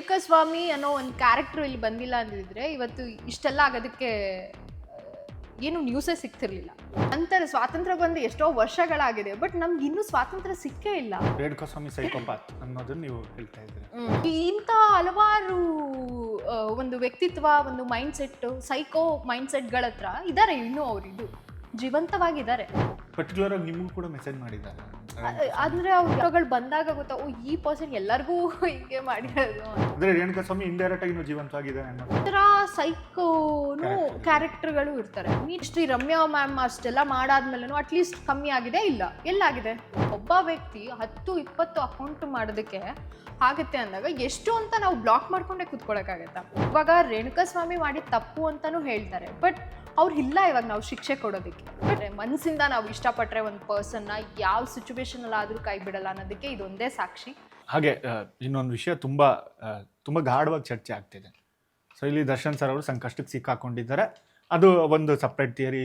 ರೇಣುಕಾಸ್ವಾಮಿ ಅನ್ನೋ ಒಂದು ಕ್ಯಾರೆಕ್ಟರ್ ಇಲ್ಲಿ ಬಂದಿಲ್ಲ ಅಂದಿದ್ರೆ ಇವತ್ತು ಇಷ್ಟೆಲ್ಲ ಆಗೋದಕ್ಕೆ ಏನು ನ್ಯೂಸೇ ಸಿಗ್ತಿರ್ಲಿಲ್ಲ. ಅಂತಾರೆ ಸ್ವಾತಂತ್ರ್ಯ ಬಂದು ಎಷ್ಟೋ ವರ್ಷಗಳಾಗಿದೆ, ಬಟ್ ನಮ್ಗೆ ಇನ್ನೂ ಸ್ವಾತಂತ್ರ್ಯ ಸಿಕ್ಕೇ ಇಲ್ಲ. ರೇಣುಕಾಸ್ವಾಮಿ ಸೈಕೋಪಾತ್ ಅನ್ನೋದನ್ನ ನೀವು ಹೇಳ್ತಾ ಇದ್ದೀರಿ. ಇಂಥ ಹಲವಾರು ಒಂದು ವ್ಯಕ್ತಿತ್ವ, ಒಂದು ಮೈಂಡ್ ಸೆಟ್, ಸೈಕೋ ಮೈಂಡ್ ಸೆಟ್ಗಳ ಹತ್ರ ಇದ್ದಾರೆ, ಇನ್ನೂ ಅವರು ಜೀವಂತವಾಗಿದ್ದಾರೆ. ಪರ್ಟಿಕ್ಯುಲರ್ ಆಗಿ ನಿಮಗೂ ಕೂಡ ಮೆಸೇಜ್ ಮಾಡಿದ್ದಾರೆ ಅಂದ್ರೆ ಅವ್ರುಗಳು ಬಂದಾಗ ಗೊತ್ತಾ, ಓ ಈ ಪರ್ಸನ್ ಎಲ್ಲರಿಗೂ ಹಿಂಗೆ ಮಾಡಿರೋದು ಅಂದ್ರೆ ರೇಣುಕಾಸ್ವಾಮಿ ಇಂಡೈರೆಕ್ಟ್ ಆಗಿ ಜೀವಂತವಾಗಿದ್ದಾರೆ ಅನ್ನೋ ತರ ಸೈಕೋನು ಕ್ಯಾರೆಕ್ಟರ್ಗಳು ಇರ್ತಾರೆ. ಶ್ರೀ ರಮ್ಯಾ ಮ್ಯಾಮ್ ಅಷ್ಟೆಲ್ಲ ಮಾಡಾದ್ಮೇಲೆ ಅಟ್ಲೀಸ್ಟ್ ಕಮ್ಮಿ ಆಗಿದೆ ಇಲ್ಲ, ಎಲ್ಲಾಗಿದೆ? ಒಬ್ಬ ವ್ಯಕ್ತಿ 10-20 ಅಕೌಂಟ್ ಮಾಡೋದಕ್ಕೆ ಆಗುತ್ತೆ ಅಂದಾಗ ಎಷ್ಟು ಅಂತ ನಾವು ಬ್ಲಾಕ್ ಮಾಡ್ಕೊಂಡೇ ಕೂತ್ಕೊಳಕ್ಕಾಗತ್ತಾ? ಇವಾಗ ರೇಣುಕಾಸ್ವಾಮಿ ಮಾಡಿದ ತಪ್ಪು ಅಂತಾನು ಹೇಳ್ತಾರೆ, ಬಟ್ ಅವ್ರು ಇಲ್ಲ ಇವಾಗ ನಾವು ಶಿಕ್ಷೆ ಕೊಡೋದಕ್ಕೆ. ಮನಸ್ಸಿಂದ ನಾವು ಇಷ್ಟಪಟ್ಟರೆ ಒಂದು ಪರ್ಸನ್ನ ಯಾವ ಸಿಚುವೇಶನ್ ಆದ್ರೂ ಕೈ ಬಿಡಲ್ಲ ಅನ್ನೋದಕ್ಕೆ ಇದೊಂದೇ ಸಾಕ್ಷಿ. ಹಾಗೆ ಇನ್ನೊಂದು ವಿಷಯ ತುಂಬ ಗಾಢವಾಗಿ ಚರ್ಚೆ ಆಗ್ತಿದೆ. ಸೊ ಇಲ್ಲಿ ದರ್ಶನ್ ಸರ್ ಅವರು ಸಂಕಷ್ಟಕ್ಕೆ ಸಿಕ್ಕಾಕೊಂಡಿದ್ದಾರೆ. ಅದು ಒಂದು ಸಪ್ರೇಟ್ ಥಿಯರಿ.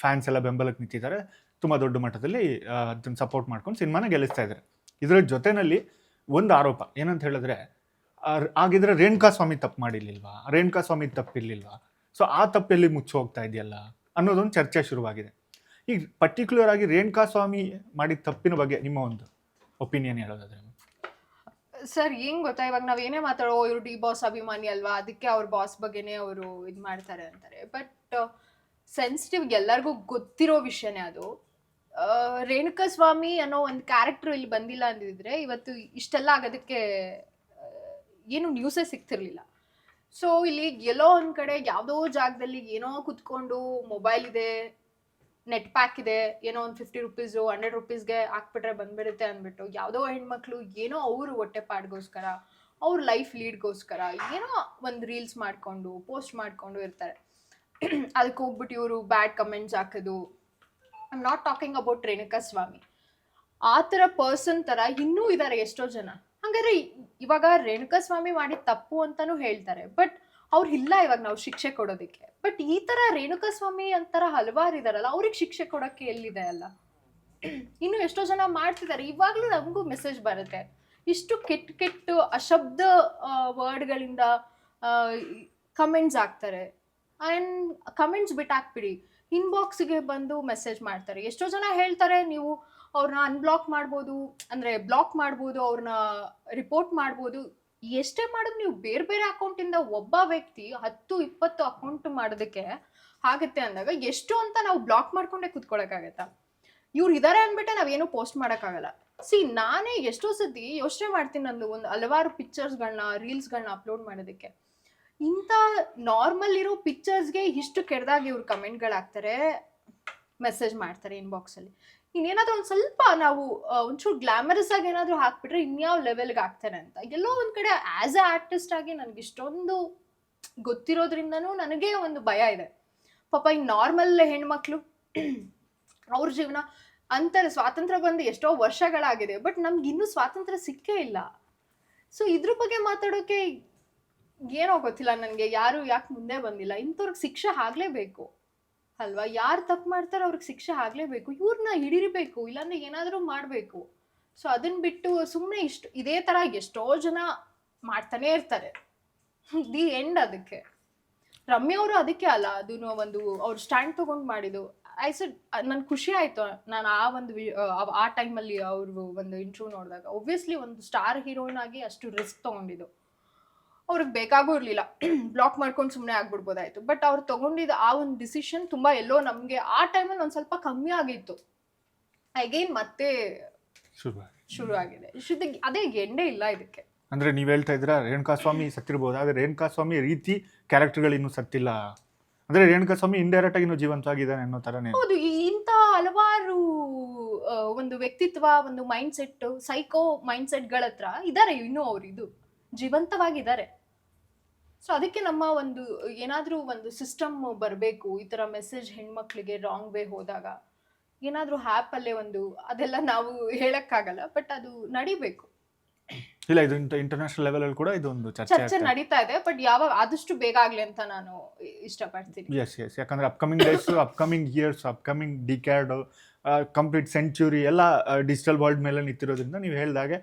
ಫ್ಯಾನ್ಸ್ ಎಲ್ಲ ಬೆಂಬಲಕ್ಕೆ ನಿಂತಿದ್ದಾರೆ, ತುಂಬ ದೊಡ್ಡ ಮಟ್ಟದಲ್ಲಿ ಅದನ್ನು ಸಪೋರ್ಟ್ ಮಾಡ್ಕೊಂಡು ಸಿನಿಮಾನ ಗೆಲ್ಲಿಸ್ತಾ ಇದ್ದಾರೆ. ಇದರ ಜೊತೆಯಲ್ಲಿ ಒಂದು ಆರೋಪ ಏನಂತ ಹೇಳಿದ್ರೆ, ಆಗಿದ್ರೆ ರೇಣುಕಾಸ್ವಾಮಿ ತಪ್ಪು ಮಾಡಿರ್ಲಿಲ್ವಾ, ರೇಣುಕಾಸ್ವಾಮಿ ತಪ್ಪಿರ್ಲಿಲ್ವಾ, ಸೊ ಆ ತಪ್ಪೆಲ್ಲಿ ಮುಚ್ಚಿ ಹೋಗ್ತಾ ಇದೆಯಲ್ಲ ಅನ್ನೋದೊಂದು ಚರ್ಚೆ ಶುರುವಾಗಿದೆ. ಈಗ ಪರ್ಟಿಕ್ಯುಲರ್ ಆಗಿ ರೇಣುಕಾಸ್ವಾಮಿ ಮಾಡಿದ ತಪ್ಪಿನ ಬಗ್ಗೆ ನಿಮ್ಮ ಒಂದು ಒಪಿನಿಯನ್ ಹೇಳೋದಾದ್ರೆ? ಸರ್ ಹೆಂಗ್ ಗೊತ್ತಾ, ಇವಾಗ ನಾವ್ ಏನೇ ಮಾತಾಡೋ ಇವ್ರು ಡಿ ಬಾಸ್ ಅಭಿಮಾನಿ ಅಲ್ವಾ, ಅದಕ್ಕೆ ಅವ್ರ ಬಾಸ್ ಬಗ್ಗೆನೇ ಅವರು ಇದು ಮಾಡ್ತಾರೆ ಅಂತಾರೆ. ಬಟ್ ಸೆನ್ಸಿಟಿವ್ ಎಲ್ಲರಿಗೂ ಗೊತ್ತಿರೋ ವಿಷಯನೇ ಅದು. ರೇಣುಕಾಸ್ವಾಮಿ ಅನ್ನೋ ಒಂದು ಕ್ಯಾರೆಕ್ಟರ್ ಇಲ್ಲಿ ಬಂದಿಲ್ಲ ಅಂದಿದ್ರೆ ಇವತ್ತು ಇಷ್ಟೆಲ್ಲ ಆಗೋದಕ್ಕೆ ಏನು ನ್ಯೂಸೇ ಸಿಗ್ತಿರ್ಲಿಲ್ಲ. ಸೊ ಇಲ್ಲಿ ಎಲ್ಲೋ ಒಂದು ಕಡೆ ಯಾವುದೋ ಜಾಗದಲ್ಲಿ ಏನೋ ಕುತ್ಕೊಂಡು ಮೊಬೈಲ್ ಇದೆ, ನೆಟ್ ಪ್ಯಾಕ್ ಇದೆ, ಏನೋ ಒಂದು 50 ರೂಪೀಸು 100 ರೂಪೀಸ್ಗೆ ಹಾಕ್ಬಿಟ್ರೆ ಬಂದ್ಬಿಡುತ್ತೆ ಅಂದ್ಬಿಟ್ಟು ಯಾವುದೋ ಹೆಣ್ಮಕ್ಳು ಏನೋ ಅವರು ಹೊಟ್ಟೆಪಾಡ್ಗೋಸ್ಕರ, ಅವ್ರ ಲೈಫ್ ಲೀಡ್ಗೋಸ್ಕರ ಏನೋ ಒಂದು ರೀಲ್ಸ್ ಮಾಡಿಕೊಂಡು ಪೋಸ್ಟ್ ಮಾಡಿಕೊಂಡು ಇರ್ತಾರೆ. ಅದಕ್ಕೆ ಹೋಗ್ಬಿಟ್ಟು ಇವರು ಬ್ಯಾಡ್ ಕಮೆಂಟ್ಸ್ ಹಾಕೋದು. I am not talking about Renukaswamy. ಆ ಥರ ಪರ್ಸನ್ ಥರ ಇನ್ನೂ ಇದ್ದಾರೆ ಎಷ್ಟೋ ಜನ. ಹಾಗಾದ್ರೆ ಇವಾಗ ರೇಣುಕಾಸ್ವಾಮಿ ಮಾಡಿದ ತಪ್ಪು ಅಂತಾನು ಹೇಳ್ತಾರೆ, ಬಟ್ ಅವ್ರು ಇಲ್ಲ ಇವಾಗ ನಾವು ಶಿಕ್ಷೆ ಕೊಡೋದಕ್ಕೆ. ಬಟ್ ಈ ತರ ರೇಣುಕಾಸ್ವಾಮಿ ಅಂತಾರ ಹಲವಾರು ಇದಾರಲ್ಲ, ಅವ್ರಿಗೆ ಶಿಕ್ಷೆ ಕೊಡೋಕ್ಕೆ ಎಲ್ಲಿದೆ ಅಲ್ಲ? ಇನ್ನು ಎಷ್ಟೋ ಜನ ಮಾಡ್ತಿದ್ದಾರೆ. ಇವಾಗ್ಲೂ ನಮಗೂ ಮೆಸೇಜ್ ಬರುತ್ತೆ, ಇಷ್ಟು ಕೆಟ್ಟ ಅಶಬ್ದ ವರ್ಡ್ಗಳಿಂದ ಕಮೆಂಟ್ಸ್ ಹಾಕ್ತಾರೆ. ಆ್ಯಂಡ್ ಕಮೆಂಟ್ಸ್ ಬಿಟ್ಟು ಹಾಕ್ಬಿಡಿ, ಇನ್ಬಾಕ್ಸ್ಗೆ ಬಂದು ಮೆಸೇಜ್ ಮಾಡ್ತಾರೆ. ಎಷ್ಟೋ ಜನ ಹೇಳ್ತಾರೆ ನೀವು ಅವ್ರನ್ನ ಅನ್ಬ್ಲಾಕ್ ಮಾಡ್ಬೋದು, ಅಂದರೆ ಬ್ಲಾಕ್ ಮಾಡ್ಬೋದು, ಅವ್ರನ್ನ ರಿಪೋರ್ಟ್ ಮಾಡ್ಬೋದು. ಎಷ್ಟೇ ಮಾಡೋದು ನೀವು ಬೇರೆ ಬೇರೆ ಅಕೌಂಟಿಂದ ಒಬ್ಬ ವ್ಯಕ್ತಿ 10-20 ಅಕೌಂಟ್ ಮಾಡೋದಕ್ಕೆ ಆಗುತ್ತೆ ಅಂದಾಗ ಎಷ್ಟು ಅಂತ ನಾವು ಬ್ಲಾಕ್ ಮಾಡ್ಕೊಂಡೇ ಕೂತ್ಕೊಳ್ಳೋಕ್ಕಾಗತ್ತಾ? ಇವ್ರು ಇದ್ದಾರೆ ಅಂದ್ಬಿಟ್ಟೆ ನಾವೇನು ಪೋಸ್ಟ್ ಮಾಡೋಕ್ಕಾಗಲ್ಲ. ನಾನೇ ಎಷ್ಟೋ ಸತಿ ಯೋಚನೆ ಮಾಡ್ತೀನಿ, ನಂದು ಒಂದು ಹಲವಾರು ಪಿಕ್ಚರ್ಸ್ಗಳನ್ನ ರೀಲ್ಸ್ಗಳನ್ನ ಅಪ್ಲೋಡ್ ಮಾಡೋದಕ್ಕೆ. ಇಂಥ ನಾರ್ಮಲ್ ಇರೋ ಪಿಕ್ಚರ್ಸ್ಗೆ ಇಷ್ಟು ಕೆಟ್ಟದಾಗಿ ಇವ್ರು ಕಮೆಂಟ್ಗಳು ಹಾಕ್ತಾರೆ, ಮೆಸೇಜ್ ಮಾಡ್ತಾರೆ ಇನ್ಬಾಕ್ಸಲ್ಲಿ. ಇನ್ನೇನಾದ್ರೂ ಒಂದು ಸ್ವಲ್ಪ ನಾವು ಒಂಚೂರು ಗ್ಲಾಮರಸ್ ಆಗಿ ಏನಾದರೂ ಹಾಕ್ಬಿಟ್ರೆ ಇನ್ಯಾವ ಲೆವೆಲ್ಗೆ ಆಗ್ತಾರೆ ಅಂತ. ಎಲ್ಲೋ ಒಂದು ಕಡೆ ಆ್ಯಸ್ ಎ ಆರ್ಟಿಸ್ಟ್ ಆಗಿ ನನಗೆ ಇಷ್ಟೊಂದು ಗೊತ್ತಿರೋದ್ರಿಂದನೂ ನನಗೆ ಒಂದು ಭಯ ಇದೆ. ಪಾಪ ಈ ನಾರ್ಮಲ್ ಹೆಣ್ಮಕ್ಳು ಅವ್ರ ಜೀವನ ಅಂತಾರೆ ಸ್ವಾತಂತ್ರ್ಯ ಬಂದು ಎಷ್ಟೋ ವರ್ಷಗಳಾಗಿದೆ, ಬಟ್ ನಮ್ಗೆ ಇನ್ನೂ ಸ್ವಾತಂತ್ರ್ಯ ಸಿಕ್ಕೇ ಇಲ್ಲ. ಸೊ ಇದ್ರ ಬಗ್ಗೆ ಮಾತಾಡೋಕೆ ಏನೋ ಗೊತ್ತಿಲ್ಲ ನನಗೆ, ಯಾರು ಯಾಕೆ ಮುಂದೆ ಬಂದಿಲ್ಲ. ಇಂಥವ್ರಿಗೆ ಶಿಕ್ಷೆ ಆಗಲೇಬೇಕು ಅಲ್ವಾ? ಯಾರು ತಪ್ಪು ಮಾಡ್ತಾರೋ ಅವ್ರಿಗೆ ಶಿಕ್ಷೆ ಆಗಲೇಬೇಕು. ಇವ್ರನ್ನ ಹಿಡಿಬೇಕು, ಇಲ್ಲಾಂದ್ರೆ ಏನಾದರೂ ಮಾಡಬೇಕು. ಸೊ ಅದನ್ನ ಬಿಟ್ಟು ಸುಮ್ಮನೆ ಇದೇ ಥರ ಎಷ್ಟೋ ಜನ ಮಾಡ್ತಾನೆ ಇರ್ತಾರೆ. ದಿ ಎಂಡ್ ಅದಕ್ಕೆ. ರಮ್ಯಾ ಅವರು ಅದಕ್ಕೆ ಅಲ್ಲ, ಅದನ್ನು ಒಂದು ಅವ್ರು ಸ್ಟ್ಯಾಂಡ್ ತೊಗೊಂಡು ಮಾಡಿದ್ದು. ನನ್ಗೆ ಖುಷಿ ಆಯಿತು. ನಾನು ಆ ಟೈಮಲ್ಲಿ ಅವ್ರು ಒಂದು ಇಂಟರ್ವ್ಯೂ ನೋಡಿದಾಗ ಒಬ್ವಿಯಸ್ಲಿ ಒಂದು ಸ್ಟಾರ್ ಹೀರೋಯಿನ್ ಆಗಿ ಅಷ್ಟು ರಿಸ್ಕ್ ತೊಗೊಂಡಿದ್ದು ಅವ್ರಿಗೆ ಬೇಕಾಗೂ ಇರಲಿಲ್ಲ. ಬ್ಲಾಕ್ ಮಾಡ್ಕೊಂಡು ಸುಮ್ಮನೆ ಆಗ್ಬಿಡ್ಬೋದಾಯ್ತು. ಬಟ್ ಅವ್ರು ತೊಗೊಂಡಿದ್ದ ಆ ಒಂದು ಡಿಸಿಷನ್ ತುಂಬ ಎಲ್ಲೋ ನಮಗೆ ಆ ಟೈಮಲ್ಲಿ ಒಂದು ಸ್ವಲ್ಪ ಕಮ್ಮಿ ಆಗಿತ್ತು. ಅಗೈನ್ ಮತ್ತೆ ಶುರು ಆಗಿದೆ. ಅದೇ ಎಂಡೇ ಇಲ್ಲ ಇದಕ್ಕೆ. ಅಂದ್ರೆ ನೀವು ಹೇಳ್ತಾ ಇದ್ದೀರಾ ರೇಣುಕಾಸ್ವಾಮಿ ಸತ್ತಿರ್ಬೋದು, ಆದರೆ ರೇಣುಕಾಸ್ವಾಮಿ ರೀತಿ ಕ್ಯಾರೆಕ್ಟರ್ಗಳು ಇನ್ನೂ ಸತ್ತಿಲ್ಲ, ಅಂದ್ರೆ ರೇಣುಕಾಸ್ವಾಮಿ ಇಂಡೈರೆಕ್ಟ್ ಆಗಿ ಇನ್ನೂ ಜೀವಂತವಾಗಿದ್ದಾನೆ ಅನ್ನೋ ಥರನೇ. ಹೌದು, ಇಂಥ ಹಲವಾರು ಒಂದು ವ್ಯಕ್ತಿತ್ವ, ಒಂದು ಮೈಂಡ್ ಸೆಟ್, ಸೈಕೋ ಮೈಂಡ್ ಸೆಟ್ಗಳ ಹತ್ರ ಇದ್ದಾರೆ, ಇನ್ನೂ ಅವರು ಜೀವಂತವಾಗಿದ್ದಾರೆ. ಸೊ ಅದಕ್ಕೆ ನಮ್ಮ ಒಂದು ಏನಾದರೂ ಒಂದು ಸಿಸ್ಟಮ್ ಬರಬೇಕು. ಈ ಥರ ಮೆಸೇಜ್ ಹೆಣ್ಮಕ್ಳಿಗೆ ರಾಂಗ್ ವೇ ಹೋದಾಗ ಏನಾದರೂ ಆ್ಯಪಲ್ಲೇ ಒಂದು ಅದೆಲ್ಲ ನಾವು ಹೇಳಕ್ಕಾಗಲ್ಲ, ಬಟ್ ಅದು ನಡಿಬೇಕು. ಇಲ್ಲ, ಇದು ಇಂಟರ್ನ್ಯಾಷನಲ್ ಲೆವೆಲಲ್ಲಿ ಕೂಡ ಇದೊಂದು ಚರ್ಚೆ ನಡೀತಾ ಇದೆ, ಬಟ್ ಯಾವಾಗ ಆದಷ್ಟು ಬೇಗ ಆಗಲಿ ಅಂತ ನಾನು ಇಷ್ಟಪಡ್ತೀನಿ. ಎಸ್, ಯಾಕಂದ್ರೆ upcoming days, upcoming years, upcoming decade, complete century ಎಲ್ಲ ಡಿಜಿಟಲ್ ವರ್ಲ್ಡ್ ಮೇಲೆ ನಿಂತಿರೋದ್ರಿಂದ ನೀವು ಹೇಳಿದಾಗೆ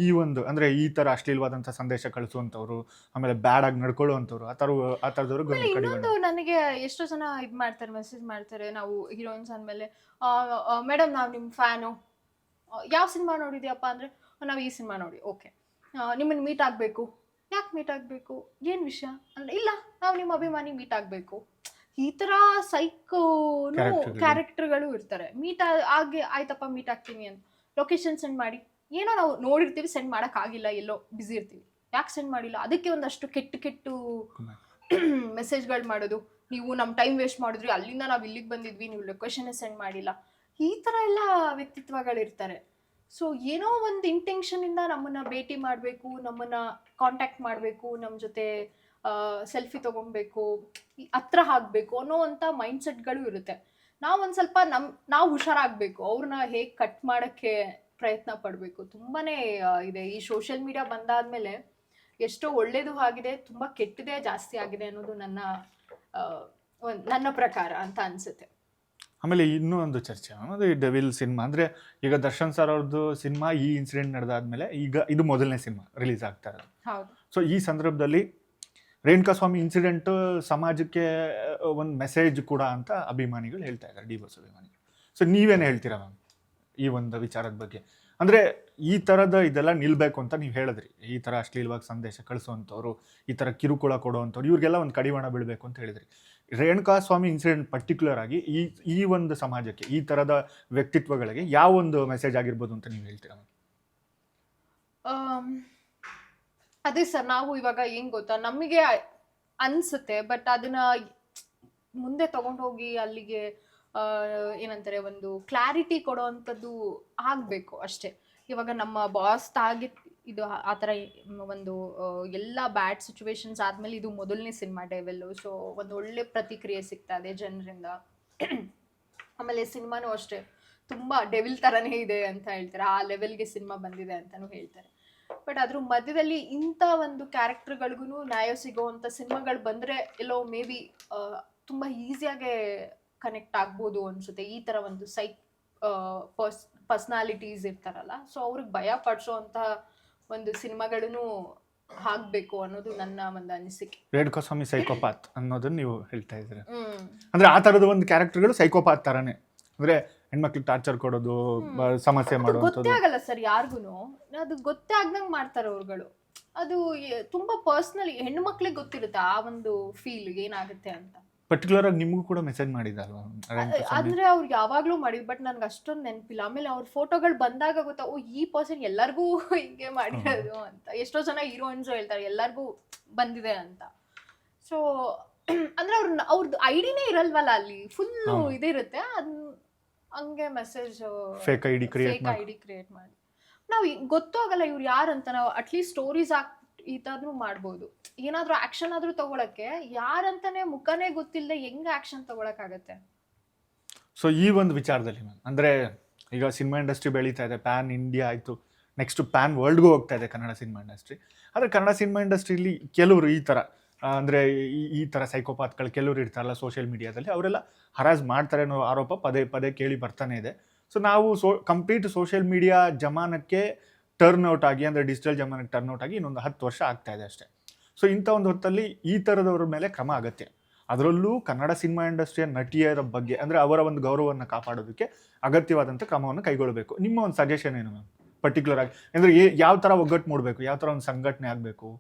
ಈ ಒಂದು ಅಂದರೆ ಈ ಥರ ಅಶ್ಲೀಲವಾದಂಥ ಸಂದೇಶ ಕಳಿಸುವಂಥವ್ರು, ಆಮೇಲೆ ಬ್ಯಾಡಾಗಿ ನಡ್ಕೊಳ್ಳುವಂಥವ್ರು, ಆ ಥರದವ್ರಿಗೆ ಒಂದು ಕಡಿವಾಣ. ಇನ್ನೊಂದು ನನಗೆ ಎಷ್ಟೋ ಜನ ಇದು ಮಾಡ್ತಾರೆ, ಮೆಸೇಜ್ ಮಾಡ್ತಾರೆ. ನಾವು ಹೀರೋಯಿನ್ಸ್ ಅಂದಮೇಲೆ ಮೇಡಮ್ ನಾವು ನಿಮ್ಮ ಫ್ಯಾನು, ಯಾವ ಸಿನಿಮಾ ನೋಡಿದ್ಯಪ್ಪ ಅಂದರೆ ನಾವು ಈ ಸಿನಿಮಾ ನೋಡಿ, ಓಕೆ ನಿಮ್ಮನ್ನು ಮೀಟ್ ಆಗಬೇಕು. ಯಾಕೆ ಮೀಟ್ ಆಗಬೇಕು, ಏನು ವಿಷಯ ಅಂದರೆ ಇಲ್ಲ ನಾವು ನಿಮ್ಮ ಅಭಿಮಾನಿ ಮೀಟ್ ಆಗಬೇಕು. ಈ ಥರ ಸೈಕೋನು ಕ್ಯಾರೆಕ್ಟರ್ಗಳು ಇರ್ತಾರೆ. ಆಗಿ ಆಯ್ತಪ್ಪ ಮೀಟ್ ಆಗ್ತೀನಿ ಅಂತ ಲೊಕೇಶನ್ ಸೆಂಡ್ ಮಾಡಿ, ಏನೋ ನಾವು ನೋಡಿರ್ತೀವಿ ಸೆಂಡ್ ಮಾಡೋಕ್ಕಾಗಿಲ್ಲ, ಎಲ್ಲೋ ಬ್ಯುಸಿ ಇರ್ತೀವಿ, ಯಾಕೆ ಸೆಂಡ್ ಮಾಡಿಲ್ಲ, ಅದಕ್ಕೆ ಒಂದಷ್ಟು ಕೆಟ್ಟು ಮೆಸೇಜ್ಗಳು ಮಾಡೋದು. ನೀವು ನಮ್ಮ ಟೈಮ್ ವೇಸ್ಟ್ ಮಾಡಿದ್ರಿ, ಅಲ್ಲಿಂದ ನಾವು ಇಲ್ಲಿಗೆ ಬಂದಿದ್ವಿ, ನೀವು ಲೊಕೇಶನ್ನೇ ಸೆಂಡ್ ಮಾಡಿಲ್ಲ. ಈ ಥರ ಎಲ್ಲ ವ್ಯಕ್ತಿತ್ವಗಳಿರ್ತಾರೆ. ಸೊ ಏನೋ ಒಂದು ಇಂಟೆನ್ಷನಿಂದ ನಮ್ಮನ್ನು ಭೇಟಿ ಮಾಡಬೇಕು, ನಮ್ಮನ್ನು ಕಾಂಟ್ಯಾಕ್ಟ್ ಮಾಡಬೇಕು, ನಮ್ಮ ಜೊತೆ ಸೆಲ್ಫಿ ತೊಗೊಬೇಕು, ಹತ್ರ ಆಗಬೇಕು ಅನ್ನೋವಂಥ ಮೈಂಡ್ಸೆಟ್ಗಳು ಇರುತ್ತೆ. ನಾವು ಒಂದು ಸ್ವಲ್ಪ ನಾವು ಹುಷಾರಾಗಬೇಕು, ಅವ್ರನ್ನ ಹೇಗೆ ಕಟ್ ಮಾಡೋಕ್ಕೆ ಪ್ರಯತ್ನ ಪಡಬೇಕು. ತುಂಬಾ ಇದೆ ಈ ಸೋಷಿಯಲ್ ಮೀಡಿಯಾ ಬಂದಾದ್ಮೇಲೆ. ಎಷ್ಟೋ ಒಳ್ಳೇದು ಆಗಿದೆ, ತುಂಬ ಕೆಟ್ಟದೇ ಜಾಸ್ತಿ ಆಗಿದೆ ಅನ್ನೋದು ನನ್ನ ಪ್ರಕಾರ ಅಂತ ಅನಿಸುತ್ತೆ. ಆಮೇಲೆ ಇನ್ನೂ ಒಂದು ಚರ್ಚೆ ಅನ್ನೋದು ಈ ಡೆವಿಲ್ ಸಿನಿಮಾ. ಅಂದರೆ ಈಗ ದರ್ಶನ್ ಸರ್ ಅವ್ರದ್ದು ಸಿನಿಮಾ ಈ ಇನ್ಸಿಡೆಂಟ್ ನಡೆದಾದ್ಮೇಲೆ ಈಗ ಇದು ಮೊದಲನೇ ಸಿನಿಮಾ ರಿಲೀಸ್ ಆಗ್ತಾ ಇರೋದು. ಹೌದು. ಸೊ ಈ ಸಂದರ್ಭದಲ್ಲಿ ರೇಣುಕಾಸ್ವಾಮಿ ಇನ್ಸಿಡೆಂಟ್ ಸಮಾಜಕ್ಕೆ ಒಂದು ಮೆಸೇಜ್ ಕೂಡ ಅಂತ ಅಭಿಮಾನಿಗಳು ಹೇಳ್ತಾ ಇದ್ದಾರೆ, ಡಿ ಬಾಸ್ ಅಭಿಮಾನಿಗಳು. ಸೊ ನೀವೇನು ಹೇಳ್ತೀರಾ ಮ್ಯಾಮ್ ಈ ಒಂದು ವಿಚಾರದ ಬಗ್ಗೆ? ಅಂದರೆ ಈ ಥರದ ಇದೆಲ್ಲ ನಿಲ್ಲಬೇಕು ಅಂತ ನೀವು ಹೇಳಿದ್ರಿ, ಈ ಥರ ಅಶ್ಲೀಲವಾಗಿ ಸಂದೇಶ ಕಳಿಸುವಂಥವ್ರು, ಈ ಥರ ಕಿರುಕುಳ ಕೊಡುವಂಥವ್ರು, ಇವ್ರಿಗೆಲ್ಲ ಒಂದು ಕಡಿವಾಣ ಬೀಳಬೇಕು ಅಂತ ಹೇಳಿದ್ರಿ. ರೇಣುಕಾಸ್ವಾಮಿ ಇನ್ಸಿಡೆಂಟ್ ಪರ್ಟಿಕ್ಯುಲರ್ ಆಗಿ ಈ ಒಂದು ಸಮಾಜಕ್ಕೆ, ಈ ಥರದ ವ್ಯಕ್ತಿತ್ವಗಳಿಗೆ ಯಾವ ಒಂದು ಮೆಸೇಜ್ ಆಗಿರ್ಬೋದು ಅಂತ ನೀವು ಹೇಳ್ತೀರಾ? ಅದೇ ಸರ್, ನಾವು ಇವಾಗ ಏನ್ ಗೊತ್ತಾ, ನಮಗೆ ಅನ್ಸುತ್ತೆ, ಬಟ್ ಅದನ್ನ ಮುಂದೆ ತಗೊಂಡೋಗಿ ಅಲ್ಲಿಗೆ ಏನಂತಾರೆ ಒಂದು ಕ್ಲಾರಿಟಿ ಕೊಡೋವಂಥದ್ದು ಆಗಬೇಕು ಅಷ್ಟೇ. ಇವಾಗ ನಮ್ಮ ಬಾಸ್ ಇದು ಆ ಥರ ಒಂದು ಎಲ್ಲ ಬ್ಯಾಡ್ ಸಿಚುವೇಶನ್ಸ್ ಆದಮೇಲೆ ಇದು ಮೊದಲನೇ ಸಿನಿಮಾ ಡೆವಿಲ್ಲು. ಸೊ ಒಂದು ಒಳ್ಳೆ ಪ್ರತಿಕ್ರಿಯೆ ಸಿಗ್ತಾ ಇದೆ ಜನರಿಂದ. ಆಮೇಲೆ ಸಿನಿಮಾನೂ ಅಷ್ಟೇ ತುಂಬ ಡೆವಿಲ್ ಥರನೇ ಇದೆ ಅಂತ ಹೇಳ್ತಾರೆ, ಆ ಲೆವೆಲ್ಗೆ ಸಿನಿಮಾ ಬಂದಿದೆ ಅಂತಲೂ ಹೇಳ್ತಾರೆ. ಬಟ್ ಅದ್ರ ಮಧ್ಯದಲ್ಲಿ ಇಂಥ ಒಂದು ಕ್ಯಾರೆಕ್ಟರ್ಗಳಿಗೂ ನ್ಯಾಯ ಸಿಗೋವಂಥ ಸಿನಿಮಾಗಳು ಬಂದರೆ ಎಲ್ಲೋ ಮೇ ಬಿ ತುಂಬ ಈಸಿಯಾಗೆ ಕನೆಕ್ಟ್ ಆಗ್ಬೋದು ಅನ್ಸುತ್ತೆ. ಈ ಥರ ಒಂದು ಪರ್ಸ್ನಾಲಿಟೀಸ್ ಇರ್ತಾರಲ್ಲ, ಸೊ ಅವ್ರಿಗೆ ಭಯ ಪಡಿಸೋವಂಥ ಒಂದು ಸಿನಿಮಾಗಳನ್ನು ಆಗ್ಬೇಕು ಅನ್ನೋದು ನನ್ನ ಒಂದು ಅನಿಸಿಕೆ. ರೇಣುಕಾಸ್ವಾಮಿ ಸೈಕೋಪಾತ್ ಅನ್ನೋದನ್ನ ನೀವು ಹೇಳ್ತಾ ಇದ್ದೀರಾ? ಅಂದ್ರೆ ಆ ಥರದ ಒಂದು ಕ್ಯಾರೆಕ್ಟರ್ಗಳು ಸೈಕೋಪಾತ್ ಥರನೇ, ಅಂದ್ರೆ ಹೆಣ್ಮಕ್ಳಿಗೆ ಟಾರ್ಚರ್ ಕೊಡೋದು, ಸಮಸ್ಯೆ ಮಾಡೋದು. ಗೊತ್ತೇ ಆಗಲ್ಲ ಸರ್ ಯಾರಿಗೂ, ಅದು ಗೊತ್ತೇ ಆಗ್ದಂಗೆ ಮಾಡ್ತಾರೆ ಅವ್ರುಗಳು. ಅದು ತುಂಬಾ ಪರ್ಸನಲಿ ಹೆಣ್ಣು ಮಕ್ಳಿಗೆ ಗೊತ್ತಿರುತ್ತೆ ಆ ಒಂದು ಫೀಲ್ ಏನಾಗುತ್ತೆ ಅಂತ. ಪರ್ಟಿಕ್ಯುಲರ್ ಆಗಿ ನಿಮಗೂ ಕೂಡ ಮೆಸೇಜ್ ಮಾಡಿದಲ್ವಾ? ಅಂದ್ರೆ ಅವ್ರು ಯಾವಾಗ್ಲೂ ಮಾಡಿದ್, ಬಟ್ ನನ್ಗೆ ಅಷ್ಟೊಂದು ನೆನಪಿಲ್ಲ. ಆಮೇಲೆ ಅವ್ರ ಫೋಟೋಗಳು ಬಂದಾಗ ಗೊತ್ತಾ, ಓ ಈ ಪರ್ಸನ್ ಎಲ್ಲರಿಗೂ ಹಿಂಗೆ ಮಾಡಿರೋದು ಅಂತ. ಎಷ್ಟೋ ಜನ ಹೀರೋಯಿನ್ಸ್ ಹೇಳ್ತಾರೆ ಎಲ್ಲರಿಗೂ ಬಂದಿದೆ ಅಂತ. ಸೊ ಅಂದ್ರೆ ಅವ್ರದ್ದು ಐಡಿನೇ ಇರಲ್ವಲ್ಲ ಅಲ್ಲಿ, ಫುಲ್ ಇದಿರುತ್ತೆ, ಅದನ್ನ ಹಂಗೆ ಮೆಸೇಜ್ ಫೇಕ್ ಐಡಿ ಕ್ರಿಯೇಟ್ ಮಾಡಿ ನಾವು ಗೊತ್ತೂ ಆಗಲ್ಲ ಇವ್ರು ಯಾರಂತ. ನಾವು ಅಟ್ಲೀಸ್ಟ್ ಸ್ಟೋರೀಸ್ ಈ ಥರನೂ ಮಾಡ್ಬೋದು, ಏನಾದರೂ ಆಕ್ಷನ್ ಆದರೂ ತಗೊಳಕ್ಕೆ ಯಾರಂತಾನೆ ಮುಖನೇ ಗೊತ್ತಿಲ್ಲದೆ ಹೆಂಗೆ ಆಕ್ಷನ್ ತಗೊಳಕ್ಕಾಗತ್ತೆ? ಸೊ ಈ ಒಂದು ವಿಚಾರದಲ್ಲಿ ಮ್ಯಾಮ್, ಅಂದರೆ ಈಗ ಸಿನಿಮಾ ಇಂಡಸ್ಟ್ರಿ ಬೆಳೀತಾ ಇದೆ, ಪ್ಯಾನ್ ಇಂಡಿಯಾ ಆಯಿತು, ನೆಕ್ಸ್ಟ್ ಪ್ಯಾನ್ ವರ್ಲ್ಡ್ಗೂ ಹೋಗ್ತಾ ಇದೆ ಕನ್ನಡ ಸಿನಿಮಾ ಇಂಡಸ್ಟ್ರಿ. ಆದರೆ ಕನ್ನಡ ಸಿನಿಮಾ ಇಂಡಸ್ಟ್ರಿಲಿ ಕೆಲವರು ಈ ಥರ ಅಂದರೆ ಈ ಥರ ಸೈಕೋಪಾತ್ಗಳು ಕೆಲವರು ಇರ್ತಾರಲ್ಲ ಸೋಷಿಯಲ್ ಮೀಡಿಯಾದಲ್ಲಿ, ಅವರೆಲ್ಲ ಹರಾಜ್ ಮಾಡ್ತಾರೆ ಅನ್ನೋ ಆರೋಪ ಪದೇ ಪದೇ ಕೇಳಿ ಬರ್ತಾನೆ ಇದೆ. ಸೊ ನಾವು ಕಂಪ್ಲೀಟ್ ಸೋಷಿಯಲ್ ಮೀಡಿಯಾ ಜಮಾನಕ್ಕೆ ಟರ್ನ್ಔಟ್ ಆಗಿ, ಅಂದರೆ ಡಿಜಿಟಲ್ ಜಮಾನಕ್ಕೆ ಟರ್ನ್ಔಟ್ ಆಗಿ ಇನ್ನೊಂದು 10 ವರ್ಷ ಆಗ್ತಾ ಇದೆ ಅಷ್ಟೇ. ಸೊ ಇಂಥ ಒಂದು ಹೊತ್ತಲ್ಲಿ ಈ ಥರದವ್ರ ಮೇಲೆ ಕ್ರಮ ಅಗತ್ಯ. ಅದರಲ್ಲೂ ಕನ್ನಡ ಸಿನಿಮಾ ಇಂಡಸ್ಟ್ರಿಯ ನಟಿಯರ ಬಗ್ಗೆ, ಅಂದರೆ ಅವರ ಒಂದು ಗೌರವವನ್ನು ಕಾಪಾಡೋದಕ್ಕೆ ಅಗತ್ಯವಾದಂಥ ಕ್ರಮವನ್ನು ಕೈಗೊಳ್ಳಬೇಕು. ನಿಮ್ಮ ಒಂದು ಸಜೆಷನ್ ಏನು ಮ್ಯಾಮ್ ಪರ್ಟಿಕ್ಯುಲರ್ ಆಗಿ? ಅಂದರೆ ಯಾವ ಥರ ಒಗ್ಗಟ್ಟು ಮೂಡಬೇಕು, ಯಾವ ಥರ ಒಂದು ಸಂಘಟನೆ ಆಗಬೇಕು,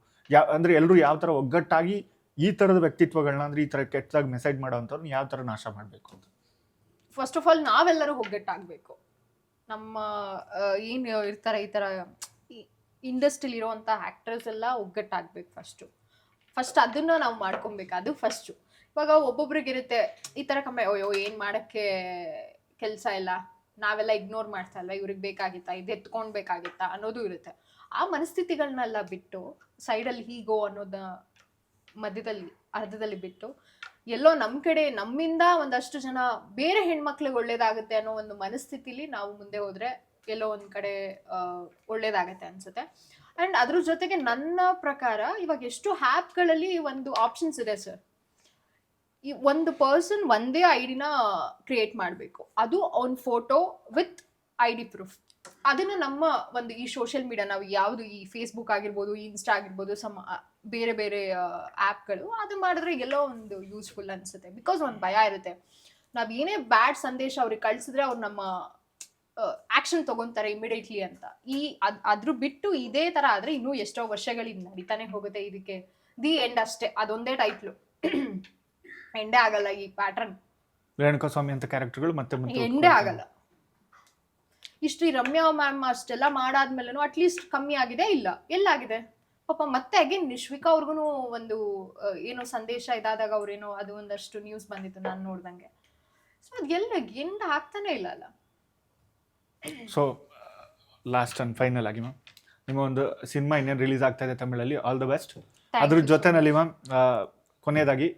ಅಂದರೆ ಎಲ್ಲರೂ ಯಾವ ಥರ ಒಗ್ಗಟ್ಟಾಗಿ ಈ ಥರದ ವ್ಯಕ್ತಿತ್ವಗಳನ್ನ, ಅಂದರೆ ಈ ಥರ ಕೆಟ್ಟದಾಗಿ ಮೆಸೇಜ್ ಮಾಡೋವಂಥವ್ರನ್ನ ಯಾವ ಥರ ನಾಶ ಮಾಡಬೇಕು ಅಂತ? ಫಸ್ಟ್ ಆಫ್ ಆಲ್ ನಾವೆಲ್ಲರೂ ಒಗ್ಗಟ್ಟಾಗಬೇಕು. ನಮ್ಮ ಏನು ಇರ್ತಾರೆ ಈ ಥರ ಇಂಡಸ್ಟ್ರಿಲಿ ಇರೋವಂಥ ಆ್ಯಕ್ಟರ್ಸ್ ಎಲ್ಲ ಒಗ್ಗಟ್ಟಾಗಬೇಕು. ಫಸ್ಟ್ ಅದನ್ನು ನಾವು ಮಾಡ್ಕೊಬೇಕು, ಅದು ಫಸ್ಟು. ಇವಾಗ ಒಬ್ಬೊಬ್ರಿಗಿರುತ್ತೆ ಈ ಥರ ಅಯ್ಯೋ ಏನು ಮಾಡೋಕ್ಕೆ ಕೆಲಸ ಇಲ್ಲ, ನಾವೆಲ್ಲ ಇಗ್ನೋರ್ ಮಾಡ್ತಾ ಇಲ್ಲ, ಇವ್ರಿಗೆ ಬೇಕಾಗಿತ್ತಾ, ಇದು ಎತ್ಕೊಳ್ಬೇಕಾಗಿತ್ತಾ ಅನ್ನೋದು ಇರುತ್ತೆ. ಆ ಮನಸ್ಥಿತಿಗಳನ್ನೆಲ್ಲ ಬಿಟ್ಟು ಸೈಡಲ್ಲಿ ಹೀಗೋ ಅನ್ನೋದ ಮಧ್ಯದಲ್ಲಿ ಅರ್ಧದಲ್ಲಿ ಬಿಟ್ಟು ಎಲ್ಲೋ ನಮ್ಮ ಕಡೆ ನಮ್ಮಿಂದ ಒಂದಷ್ಟು ಜನ ಬೇರೆ ಹೆಣ್ಮಕ್ಳಿಗೆ ಒಳ್ಳೇದಾಗುತ್ತೆ ಅನ್ನೋ ಒಂದು ಮನಸ್ಥಿತಿಲಿ ನಾವು ಮುಂದೆ ಹೋದ್ರೆ ಎಲ್ಲೋ ಒಂದು ಕಡೆ ಒಳ್ಳೇದಾಗತ್ತೆ ಅನ್ಸುತ್ತೆ. ಆ್ಯಂಡ್ ಅದ್ರ ಜೊತೆಗೆ ನನ್ನ ಪ್ರಕಾರ ಇವಾಗ ಎಷ್ಟು ಆ್ಯಪ್ಗಳಲ್ಲಿ ಒಂದು ಆಪ್ಷನ್ಸ್ ಇದೆ ಸರ್. ಈ ಒಂದು ಪರ್ಸನ್ ಒಂದೇ ಐಡಿನ ಕ್ರಿಯೇಟ್ ಮಾಡಬೇಕು, ಅದು ಅವ್ನ photo with I D proof. ಅದನ್ನ ನಮ್ಮ ಒಂದು ಈ ಸೋಷಿಯಲ್ ಮೀಡಿಯಾ ನಾವು ಯಾವುದು ಈ ಫೇಸ್ಬುಕ್ ಆಗಿರ್ಬೋದು, ಇನ್ಸ್ಟಾ ಆಗಿರ್ಬೋದು, ಬೇರೆ ಬೇರೆ ಆ್ಯಪ್ಗಳು ಅದು ಮಾಡಿದ್ರೆ ಎಲ್ಲೋ ಒಂದು ಯೂಸ್ಫುಲ್ ಅನ್ಸುತ್ತೆ. ಬಿಕಾಸ್ ಒಂದು ಭಯ ಇರುತ್ತೆ, ನಾವು ಏನೇ ಬ್ಯಾಡ್ ಸಂದೇಶ ಅವ್ರಿಗೆ ಕಳಿಸಿದ್ರೆ ಅವ್ರು ನಮ್ಮ ಆಕ್ಷನ್ ತಗೊಂತಾರೆ ಇಮಿಡಿಯೇಟ್ಲಿ ಅಂತ. ಅದ್ರ ಬಿಟ್ಟು ಇದೇ ತರ ಆದ್ರೆ ಇನ್ನೂ ಎಷ್ಟೋ ವರ್ಷಗಳಿಂದ ನಡೀತಾನೆ ಹೋಗುತ್ತೆ. ಇದಕ್ಕೆ ದಿ ಎಂಡ್ ಅಷ್ಟೇ, ಅದೊಂದೇ ಟೈಟ್ಲು, ಎಂಡೇ ಆಗಲ್ಲ ಈ ಪ್ಯಾಟರ್ನ್. ರೇಣುಕಾಸ್ವಾಮಿ ಅಂತ ಕ್ಯಾರೆಕ್ಟರ್ಗಳು ಮತ್ತೆ ಎಂಡೇ ಆಗಲ್ಲ. ಇಷ್ಟು ಈ ರಮ್ಯಾ ಮ್ಯಾಮ್ ಅಷ್ಟೆಲ್ಲ ಮಾಡಾದ್ಮೇಲೆ ಅಟ್ಲೀಸ್ಟ್ ಕಮ್ಮಿ ಆಗಿದೆ ಇಲ್ಲ, ಎಲ್ಲಾಗಿದೆ ಪಾಪ. ಮತ್ತೆ ಅಗೇನ್ ನಿಶ್ವಿಕಾ ಅವ್ರಿಗೂ ಒಂದು ಏನೋ ಸಂದೇಶ ಇದಾದಾಗ ಅವ್ರೇನೋ ಅದು ಒಂದಷ್ಟು ನ್ಯೂಸ್ ಬಂದಿತ್ತು ನಾನು ನೋಡ್ದಂಗೆ. ಸೊ ಅದು ಎಂಡ್ ಆಗ್ತಾನೆ ಇಲ್ಲ ಅಲ್ಲ. ಸೊ ಲಾಸ್ಟ್ ಅಂಡ್ ಫೈನಲ್ ಆಗಿ ಮ್ಯಾಮ್, ನಿಮ್ಮ ಒಂದು ಸಿನಿಮಾ ಇನ್ನೇನು ರಿಲೀಸ್ ಆಗ್ತಾ ಇದೆ ತಮಿಳಲ್ಲಿ, ಆಲ್ ದ ಬೆಸ್ಟ್. ಅದ್ರ ಜೊತೆನಲ್ಲಿ ಮ್ಯಾಮ್ ಕೊನೆಯದಾಗಿ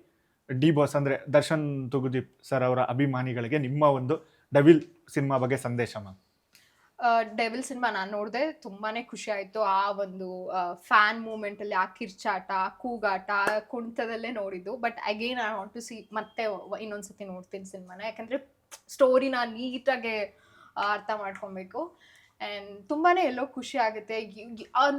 ಡಿ ಬಾಸ್ ಅಂದರೆ ದರ್ಶನ್ ತುಗುದೀಪ್ ಸರ್ ಅವರ ಅಭಿಮಾನಿಗಳಿಗೆ ನಿಮ್ಮ ಒಂದು ಡೆವಿಲ್ ಸಿನಿಮಾ ಬಗ್ಗೆ ಸಂದೇಶ ಮ್ಯಾಮ್. ಡೆವಿಲ್ ಸಿನಿಮಾ ನಾನು ನೋಡಿದೆ, ತುಂಬಾನೇ ಖುಷಿ ಆಯ್ತು. ಆ ಒಂದು ಫ್ಯಾನ್ ಮೂಮೆಂಟ್ ಅಲ್ಲಿ ಆ ಕಿರ್ಚಾಟ, ಕೂಗಾಟ, ಕುಣಿತದಲ್ಲೇ ನೋಡಿದ್ದು. But again I want to see, ಮತ್ತೆ ಇನ್ನೊಂದ್ಸತಿ ನೋಡ್ತೀನಿ ಸಿನಿಮಾನ, ಯಾಕಂದ್ರೆ ಸ್ಟೋರಿನ ನೀಟಾಗಿ ಅರ್ಥ ಮಾಡ್ಕೊಬೇಕು. ಆ್ಯಂಡ್ ತುಂಬಾನೇ ಎಲ್ಲೋ ಖುಷಿ ಆಗುತ್ತೆ.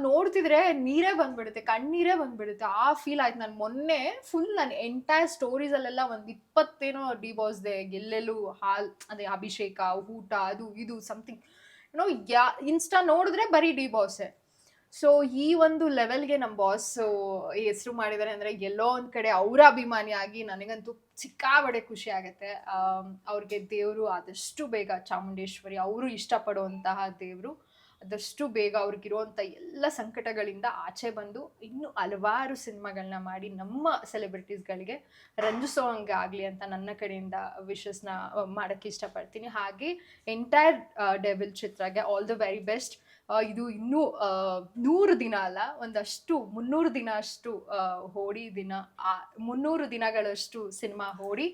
ನೋಡ್ತಿದ್ರೆ ನೀರೇ ಬಂದ್ಬಿಡುತ್ತೆ, ಕಣ್ಣೀರೇ ಬಂದ್ಬಿಡುತ್ತೆ. ಆ ಫೀಲ್ ಆಯ್ತು. ನಾನು ಮೊನ್ನೆ ಫುಲ್ ನನ್ನ ಎಂಟೈರ್ ಸ್ಟೋರೀಸಲ್ಲೆಲ್ಲ ಒಂದು 20 ಡಿ ಬಾಸ್ದೆ, ಎಲ್ಲೆಲ್ಲೂ ಅದೇ ಅಭಿಷೇಕ, ಊಟ, ಅದು ಇದು ಸಮಥಿಂಗ್ ಇನ್ಸ್ಟಾ ನೋಡಿದ್ರೆ ಬರೀ ಡಿ ಬಾಸೇ. ಸೊ ಈ ಒಂದು ಲೆವೆಲ್ಗೆ ನಮ್ಮ ಬಾಸ್ ಹೆಸರು ಮಾಡಿದ್ದಾರೆ ಅಂದರೆ ಎಲ್ಲೋ ಒಂದು ಕಡೆ ಅವರ ಅಭಿಮಾನಿ ಆಗಿ ನನಗಂತೂ ಸಿಕ್ಕಾಬಡೆ ಖುಷಿ ಆಗುತ್ತೆ. ಅವ್ರಿಗೆ ದೇವರು ಆದಷ್ಟು ಬೇಗ, ಚಾಮುಂಡೇಶ್ವರಿ ಅವರು ಇಷ್ಟಪಡುವಂತಹ ದೇವರು, ಆದಷ್ಟು ಬೇಗ ಅವ್ರಿಗಿರುವಂಥ ಎಲ್ಲ ಸಂಕಟಗಳಿಂದ ಆಚೆ ಬಂದು ಇನ್ನೂ ಹಲವಾರು ಸಿನಿಮಾಗಳನ್ನ ಮಾಡಿ ನಮ್ಮ ಸೆಲೆಬ್ರಿಟೀಸ್ಗಳಿಗೆ ರಂಜಿಸೋಂಗೆ ಆಗಲಿ ಅಂತ ನನ್ನ ಕಡೆಯಿಂದ ವಿಶಸ್ನ ಮಾಡೋಕ್ಕೆ ಇಷ್ಟಪಡ್ತೀನಿ. ಹಾಗೆ ಎಂಟೈರ್ ಡೆವಿಲ್ ಚಿತ್ರಗೆ ಆಲ್ ದ ವೆರಿ ಬೆಸ್ಟ್. ಇದು ಇನ್ನೂ 100 ದಿನ ಅಲ್ಲ, ಒಂದಷ್ಟು 300 ದಿನ ಅಷ್ಟು ಹೋಡಿ ದಿನ, 300 ದಿನಗಳಷ್ಟು ಸಿನಿಮಾ ಹೋಡಿ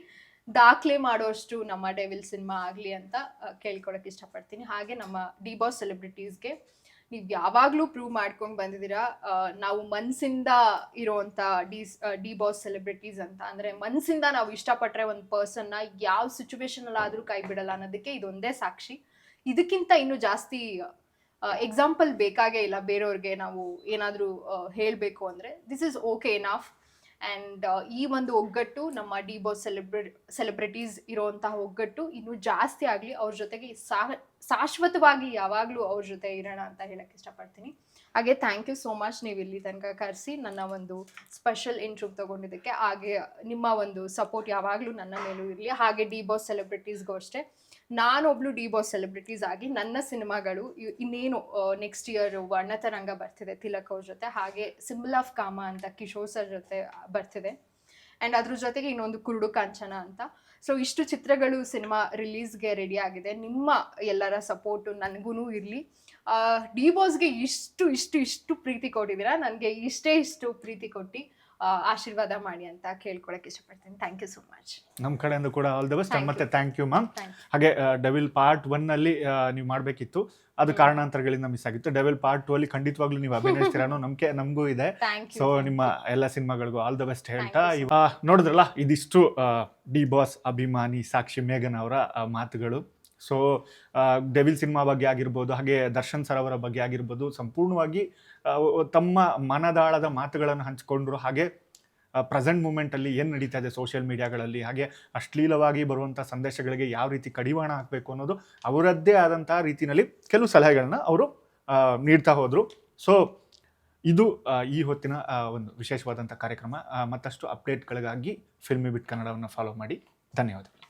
ದಾಖಲೆ ಮಾಡೋಷ್ಟು ನಮ್ಮ ಡೆವಿಲ್ ಸಿನಿಮಾ ಆಗಲಿ ಅಂತ ಕೇಳ್ಕೊಳಕ್ಕೆ ಇಷ್ಟಪಡ್ತೀನಿ. ಹಾಗೆ ನಮ್ಮ ಡಿ ಬಾಸ್ ಸೆಲೆಬ್ರಿಟೀಸ್ಗೆ ನೀವು ಯಾವಾಗಲೂ ಪ್ರೂವ್ ಮಾಡ್ಕೊಂಡು ಬಂದಿದ್ದೀರಾ, ನಾವು ಮನಸ್ಸಿಂದ ಇರೋವಂಥ ಡಿ ಬಾಸ್ ಸೆಲೆಬ್ರಿಟೀಸ್ ಅಂತ. ಅಂದರೆ ಮನಸ್ಸಿಂದ ನಾವು ಇಷ್ಟಪಟ್ಟರೆ ಒಂದು ಪರ್ಸನ್ನ ಯಾವ ಸಿಚುವೇಶನಲ್ಲಾದರೂ ಕೈ ಬಿಡಲ್ಲ ಅನ್ನೋದಕ್ಕೆ ಇದೊಂದೇ ಸಾಕ್ಷಿ. ಇದಕ್ಕಿಂತ ಇನ್ನೂ ಜಾಸ್ತಿ ಎಕ್ಸಾಂಪಲ್ ಬೇಕಾಗೇ ಇಲ್ಲ ಬೇರೆಯವ್ರಿಗೆ ನಾವು ಏನಾದರೂ ಹೇಳಬೇಕು ಅಂದರೆ. This is okay enough. And ಈ ಒಂದು ಒಗ್ಗಟ್ಟು, ನಮ್ಮ ಡಿ ಬಾಸ್ ಸೆಲೆಬ್ರಿಟೀಸ್ ಇರೋವಂತಹ ಒಗ್ಗಟ್ಟು ಇನ್ನೂ ಜಾಸ್ತಿ ಆಗಲಿ, ಅವ್ರ ಜೊತೆಗೆ ಶಾಶ್ವತವಾಗಿ ಯಾವಾಗಲೂ ಅವ್ರ ಜೊತೆ ಇರೋಣ ಅಂತ ಹೇಳಕ್ಕೆ ಇಷ್ಟಪಡ್ತೀನಿ. ಹಾಗೆ ಥ್ಯಾಂಕ್ ಯು ಸೋ ಮಚ್, ನೀವು ಇಲ್ಲಿ ತನಕ ಕರೆಸಿ ನನ್ನ ಒಂದು ಸ್ಪೆಷಲ್ ಇಂಟ್ರ್ಯೂ ತೊಗೊಂಡಿದ್ದಕ್ಕೆ. ಹಾಗೆ ನಿಮ್ಮ ಒಂದು ಸಪೋರ್ಟ್ ಯಾವಾಗಲೂ ನನ್ನ ಮೇಲೂ ಇರಲಿ. ಹಾಗೆ ಡಿ ಬಾಸ್ ಸೆಲೆಬ್ರಿಟೀಸ್ಗೂ ಅಷ್ಟೇ, ನಾನೊಬ್ಳು ಡಿ ಬಾಸ್ ಸೆಲೆಬ್ರಿಟೀಸ್ ಆಗಿ ನನ್ನ ಸಿನಿಮಾಗಳು ಇನ್ನೇನು ನೆಕ್ಸ್ಟ್ ಇಯರ್ ವರ್ಣತರಂಗ ಬರ್ತಿದೆ ತಿಲಕ್ ಅವ್ರ ಜೊತೆ, ಹಾಗೆ ಸಿಂಬಲ್ ಆಫ್ ಕಾಮ ಅಂತ ಕಿಶೋರ್ ಸರ್ ಜೊತೆ ಬರ್ತಿದೆ. ಆ್ಯಂಡ್ ಅದ್ರ ಜೊತೆಗೆ ಇನ್ನೊಂದು ಕುರುಡು ಕಾಂಚನ ಅಂತ. ಸೊ ಇಷ್ಟು ಚಿತ್ರಗಳು ಸಿನಿಮಾ ರಿಲೀಸ್ಗೆ ರೆಡಿ ಆಗಿದೆ. ನಿಮ್ಮ ಎಲ್ಲರ ಸಪೋರ್ಟು ನನಗೂ ಇರಲಿ. ಡಿ ಬಾಸ್ಗೆ ಇಷ್ಟು ಪ್ರೀತಿ ಕೊಟ್ಟಿದ್ದೀರಾ, ನನಗೆ ಇಷ್ಟು ಪ್ರೀತಿ ಕೊಟ್ಟು ಆಶೀರ್ವಾದ ಮಾಡಿ ಅಂತ ಕೇಳ್ಕೊಳಕ್ಕೆ ಇಷ್ಟಪಡ್ತೀನಿ. Thank you so much. ನಮ್ಮ ಕಡೆಯಿಂದ ಕೂಡ ಆಲ್ ದ ಬೆಸ್ಟ್. ಮತ್ತೆ ಥ್ಯಾಂಕ್ ಯು ಮ್ಯಾಮ್. ಹಾಗೆ ಡೆವಿಲ್ ಪಾರ್ಟ್ 1 ಅಲ್ಲಿ ನೀವು ಮಾಡಬೇಕಿತ್ತು, ಅದು ಕಾರಣಾಂತರಗಳಿಂದ ಮಿಸ್ ಆಗಿತ್ತು. ಡೆವಿಲ್ ಪಾರ್ಟ್ 2 ಅಲ್ಲಿ ಖಂಡಿತವಾಗ್ಲೂ ನೀವು ಅಭಿನಯಿಸ್ತೀರ ಅನ್ನೋ ನಂಬಿಕೆ ನಮಗೂ ಇದೆ. ಸೊ ನಿಮ್ಮ ಎಲ್ಲ ಸಿನಿಮಾಗಳಿಗೂ ಆಲ್ ದ ಬೆಸ್ಟ್ ಹೇಳ್ತಾ, ನೋಡಿದ್ರಲ್ಲ ಇದಿಷ್ಟು ಡಿ ಬಾಸ್ ಅಭಿಮಾನಿ ಸಾಕ್ಷಿ ಮೇಘನ್ ಅವರ ಮಾತುಗಳು. ಸೊ ಡೆವಿಲ್ ಸಿನಿಮಾ ಬಗ್ಗೆ ಆಗಿರ್ಬೋದು, ಹಾಗೆ ದರ್ಶನ್ ಸರ್ ಅವರ ಬಗ್ಗೆ ಆಗಿರ್ಬೋದು, ಸಂಪೂರ್ಣವಾಗಿ ತಮ್ಮ ಮನದಾಳದ ಮಾತುಗಳನ್ನು ಹಂಚಿಕೊಂಡ್ರು. ಹಾಗೆ ಪ್ರೆಸೆಂಟ್ ಮೂಮೆಂಟಲ್ಲಿ ಏನು ನಡೀತಾ ಇದೆ ಸೋಷಿಯಲ್ ಮೀಡಿಯಾಗಳಲ್ಲಿ, ಹಾಗೆ ಅಶ್ಲೀಲವಾಗಿ ಬರುವಂಥ ಸಂದೇಶಗಳಿಗೆ ಯಾವ ರೀತಿ ಕಡಿವಾಣ ಹಾಕಬೇಕು ಅನ್ನೋದು ಅವರದ್ದೇ ಆದಂತಹ ರೀತಿಯಲ್ಲಿ ಕೆಲವು ಸಲಹೆಗಳನ್ನ ಅವರು ನೀಡ್ತಾ ಹೋದರು. ಸೊ ಇದು ಈ ಹೊತ್ತಿನ ಒಂದು ವಿಶೇಷವಾದಂಥ ಕಾರ್ಯಕ್ರಮ. ಮತ್ತಷ್ಟು ಅಪ್ಡೇಟ್ಗಳಿಗಾಗಿ ಫಿಲ್ಮಿ ಬಿಟ್ ಕನ್ನಡವನ್ನು ಫಾಲೋ ಮಾಡಿ. ಧನ್ಯವಾದಗಳು.